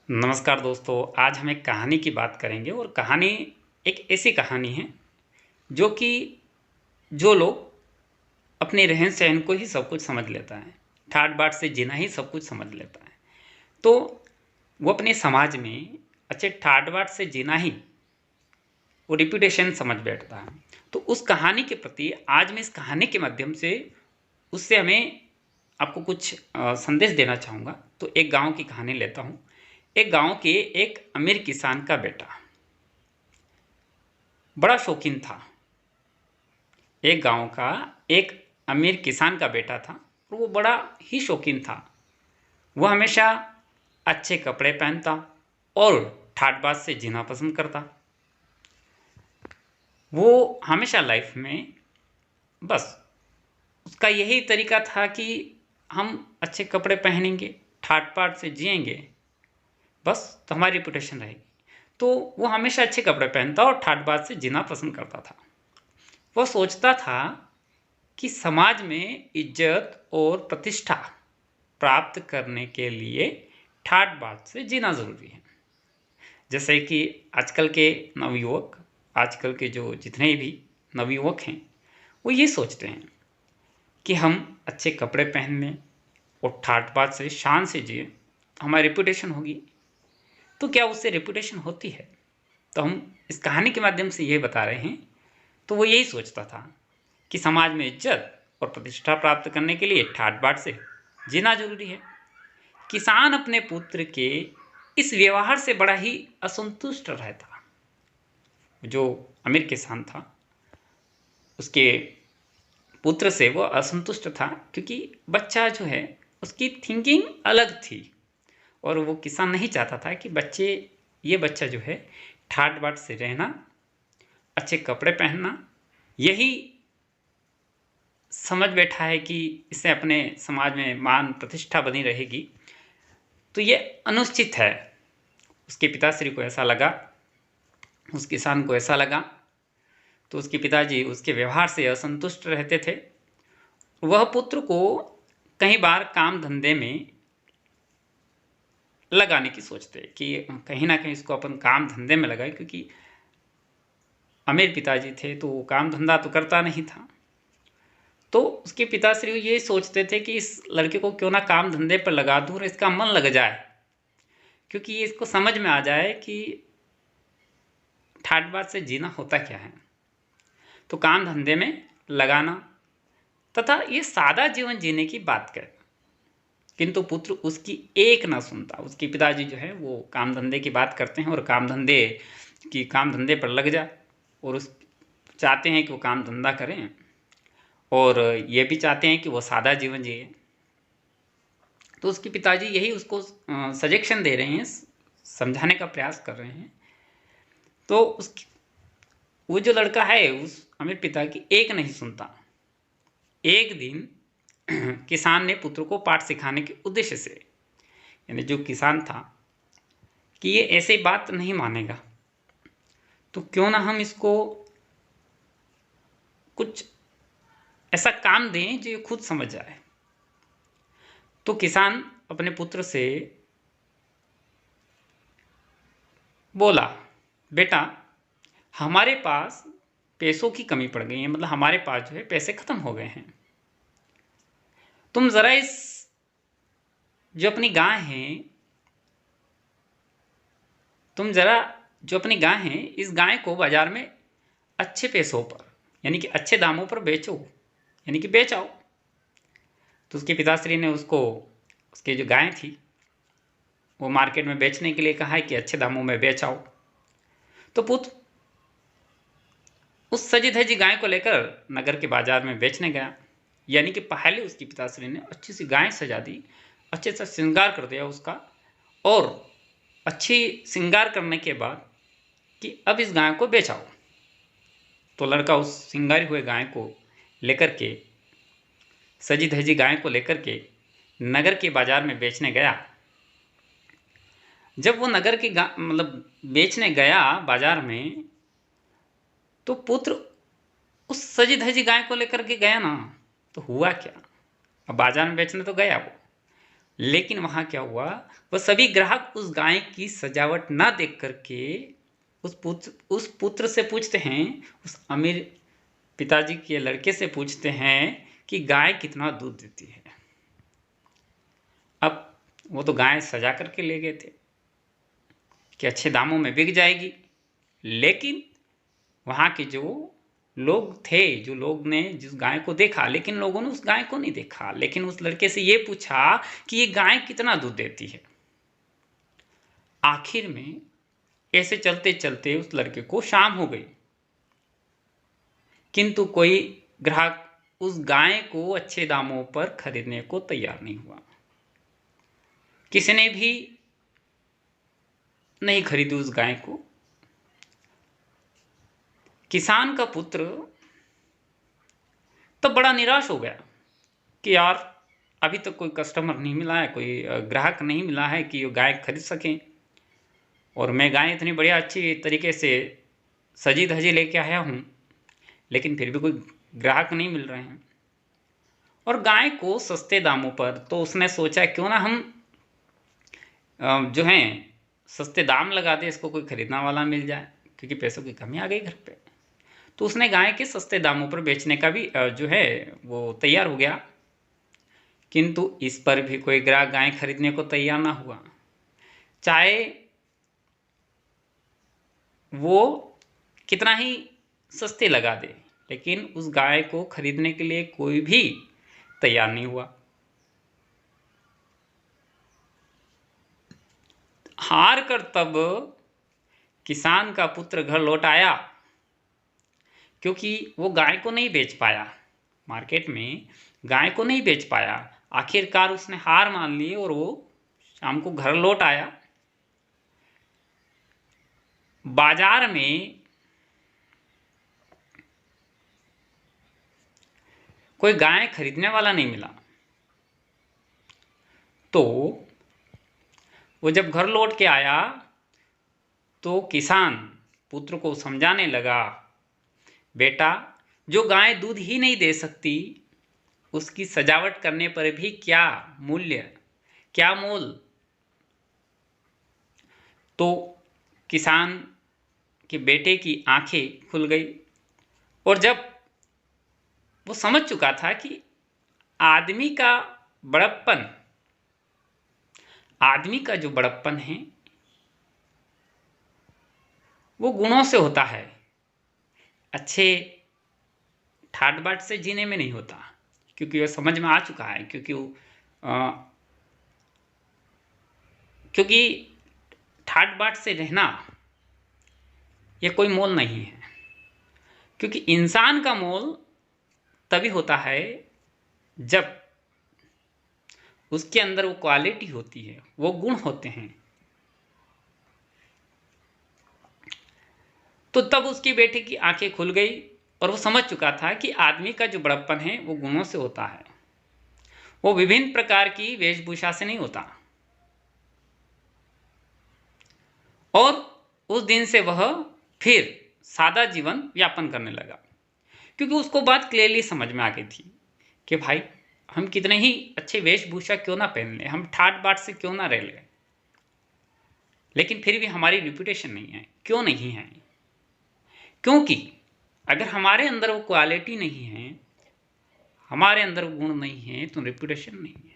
नमस्कार दोस्तों, आज हम एक कहानी की बात करेंगे और कहानी एक ऐसी कहानी है जो कि जो लोग अपने रहन-सहन को ही सब कुछ समझ लेता है, ठाट-बाट से जीना ही सब कुछ समझ लेता है। तो वो अपने समाज में अच्छे ठाट-बाट से जीना ही वो रेपुटेशन समझ बैठता है। तो उस कहानी के प्रति आज मैं इस कहानी के माध्यम से उससे हमें आपको कुछ संदेश देना चाहूँगा। तो एक गाँव की कहानी लेता हूँ। एक गाँव के एक अमीर किसान का बेटा बड़ा शौकीन था। एक गाँव का एक अमीर किसान का बेटा था और वो बड़ा ही शौकीन था। वो हमेशा अच्छे कपड़े पहनता और ठाट-बाट से जीना पसंद करता। वो हमेशा लाइफ में बस उसका यही तरीका था कि हम अच्छे कपड़े पहनेंगे, ठाट-बाट से जिएँगे, बस तो हमारी रेपुटेशन रहेगी। तो वो हमेशा अच्छे कपड़े पहनता और ठाट-बाट से जीना पसंद करता था। वो सोचता था कि समाज में इज्जत और प्रतिष्ठा प्राप्त करने के लिए ठाट-बाट से जीना ज़रूरी है। जैसे कि आजकल के नवयुवक, आजकल के जो जितने भी नवयुवक हैं, वो ये सोचते हैं कि हम अच्छे कपड़े पहन लें और ठाट-बाट से शान से जिएँ, हमारी रेपुटेशन होगी। तो क्या उससे रेपुटेशन होती है? तो हम इस कहानी के माध्यम से ये बता रहे हैं। तो वो यही सोचता था कि समाज में इज्जत और प्रतिष्ठा प्राप्त करने के लिए ठाट-बाट से जीना ज़रूरी है। किसान अपने पुत्र के इस व्यवहार से बड़ा ही असंतुष्ट रहता। जो अमीर किसान था, उसके पुत्र से वो असंतुष्ट था क्योंकि बच्चा जो है उसकी थिंकिंग अलग थी और वो किसान नहीं चाहता था कि ये बच्चा जो है ठाट-बाट से रहना, अच्छे कपड़े पहनना, यही समझ बैठा है कि इससे अपने समाज में मान प्रतिष्ठा बनी रहेगी। तो ये अनुचित है। उसके पिताश्री को ऐसा लगा, उस किसान को ऐसा लगा। तो उसके पिताजी उसके व्यवहार से असंतुष्ट रहते थे। वह पुत्र को कई बार काम धंधे में लगाने की सोचते कि कहीं ना कहीं इसको अपन काम धंधे में लगाए, क्योंकि अमीर पिताजी थे तो वो काम धंधा तो करता नहीं था। तो उसके पिताश्री ये सोचते थे कि इस लड़के को क्यों ना काम धंधे पर लगा दूं और इसका मन लग जाए, क्योंकि ये इसको समझ में आ जाए कि ठाट-बाट से जीना होता क्या है। तो काम धंधे में लगाना तथा ये सादा जीवन जीने की बात करे। किंतु पुत्र उसकी एक ना सुनता। उसके पिताजी जो है वो काम धंधे की बात करते हैं और काम धंधे पर लग जाए और उस चाहते हैं कि वो काम धंधा करें और ये भी चाहते हैं कि वो सादा जीवन जिए। तो उसके पिताजी यही उसको सजेशन दे रहे हैं, समझाने का प्रयास कर रहे हैं। तो वो जो लड़का है उस अमीर पिता की एक नहीं सुनता। एक दिन किसान ने पुत्र को पाठ सिखाने के उद्देश्य से, यानी जो किसान था, कि ये ऐसे बात नहीं मानेगा, तो क्यों ना हम इसको कुछ ऐसा काम दें जो ये खुद समझ जाए। तो किसान अपने पुत्र से बोला, बेटा, हमारे पास पैसों की कमी पड़ गई है, मतलब हमारे पास जो है पैसे खत्म हो गए हैं। तुम जरा इस जो अपनी गाय है तुम जरा जो अपनी गाय है इस गाय को बाजार में अच्छे पैसों पर, यानी कि अच्छे दामों पर बेचो, यानी कि बेच आओ। तो उसके पिताश्री ने उसको उसकी जो गाय थी वो मार्केट में बेचने के लिए कहा है कि अच्छे दामों में बेच आओ। तो पुत्र उस सजी धजी गाय को लेकर नगर के बाजार में बेचने गया। यानी कि पहले उसकी पिताश्री ने अच्छी सी गाय सजा दी, अच्छे से श्रृंगार कर दिया उसका, और अच्छी श्रृंगार करने के बाद कि अब इस गाय को बेचाओ। तो लड़का उस श्रृंगारी हुए गाय को लेकर के, सजी धजी गाय को लेकर के नगर के बाजार में बेचने गया। जब वो नगर के मतलब बेचने गया बाजार में, तो पुत्र उस सजी धजी गाय को लेकर के गया ना, तो हुआ क्या। अब बाजार में बेचने तो गया वो, लेकिन वहाँ क्या हुआ, वह सभी ग्राहक उस गाय की सजावट ना देख करके उस पुत्र से पूछते हैं, उस अमीर पिताजी के लड़के से पूछते हैं कि गाय कितना दूध देती है। अब वो तो गाय सजा करके ले गए थे कि अच्छे दामों में बिक जाएगी, लेकिन वहाँ के जो लोग थे, जो लोग ने जिस गाय को देखा, लेकिन लोगों ने उस गाय को नहीं देखा, लेकिन उस लड़के से ये पूछा कि ये गाय कितना दूध देती है। आखिर में ऐसे चलते चलते उस लड़के को शाम हो गई, किंतु कोई ग्राहक उस गाय को अच्छे दामों पर खरीदने को तैयार नहीं हुआ। किसी ने भी नहीं खरीदी उस गाय को। किसान का पुत्र तो बड़ा निराश हो गया कि यार अभी तक कोई कस्टमर नहीं मिला है, कोई ग्राहक नहीं मिला है कि वो गाय खरीद सकें, और मैं गाय इतनी बढ़िया अच्छी तरीके से सजी धजी लेके आया हूँ, लेकिन फिर भी कोई ग्राहक नहीं मिल रहे हैं। और गाय को सस्ते दामों पर, तो उसने सोचा क्यों ना हम जो है सस्ते दाम लगा दे, इसको कोई खरीदने वाला मिल जाए, क्योंकि पैसों की कमी आ गई घर पे। तो उसने गाय के सस्ते दामों पर बेचने का भी जो है वो तैयार हो गया, किंतु इस पर भी कोई ग्राहक गाय खरीदने को तैयार ना हुआ। चाहे वो कितना ही सस्ते लगा दे, लेकिन उस गाय को खरीदने के लिए कोई भी तैयार नहीं हुआ। हार कर तब किसान का पुत्र घर लौट आया, क्योंकि वो गाय को नहीं बेच पाया, मार्केट में गाय को नहीं बेच पाया। आखिरकार उसने हार मान ली और वो शाम को घर लौट आया। बाजार में कोई गाय खरीदने वाला नहीं मिला, तो वो जब घर लौट के आया तो किसान पुत्र को समझाने लगा, बेटा जो गाय दूध ही नहीं दे सकती, उसकी सजावट करने पर भी क्या मूल्य, क्या मोल। तो किसान के बेटे की आंखें खुल गई, और जब वो समझ चुका था कि आदमी का बड़प्पन, आदमी का जो बड़प्पन है वो गुणों से होता है, अच्छे ठाट बाट से जीने में नहीं होता। क्योंकि वो समझ में आ चुका है, क्योंकि ठाट बाट से रहना ये कोई मोल नहीं है। क्योंकि इंसान का मोल तभी होता है जब उसके अंदर वो क्वालिटी होती है, वो गुण होते हैं। तो तब उसकी बेटे की आंखें खुल गई और वो समझ चुका था कि आदमी का जो बड़प्पन है वो गुणों से होता है, वो विभिन्न प्रकार की वेशभूषा से नहीं होता। और उस दिन से वह फिर सादा जीवन यापन करने लगा, क्योंकि उसको बात क्लियरली समझ में आ गई थी कि भाई हम कितने ही अच्छे वेशभूषा क्यों ना पहन लें, हम ठाट बाट से क्यों ना रह लें, लेकिन फिर भी हमारी रिपुटेशन नहीं है। क्यों नहीं है? क्योंकि अगर हमारे अंदर वो क्वालिटी नहीं है, हमारे अंदर वो गुण नहीं है, तो रिपुटेशन नहीं है।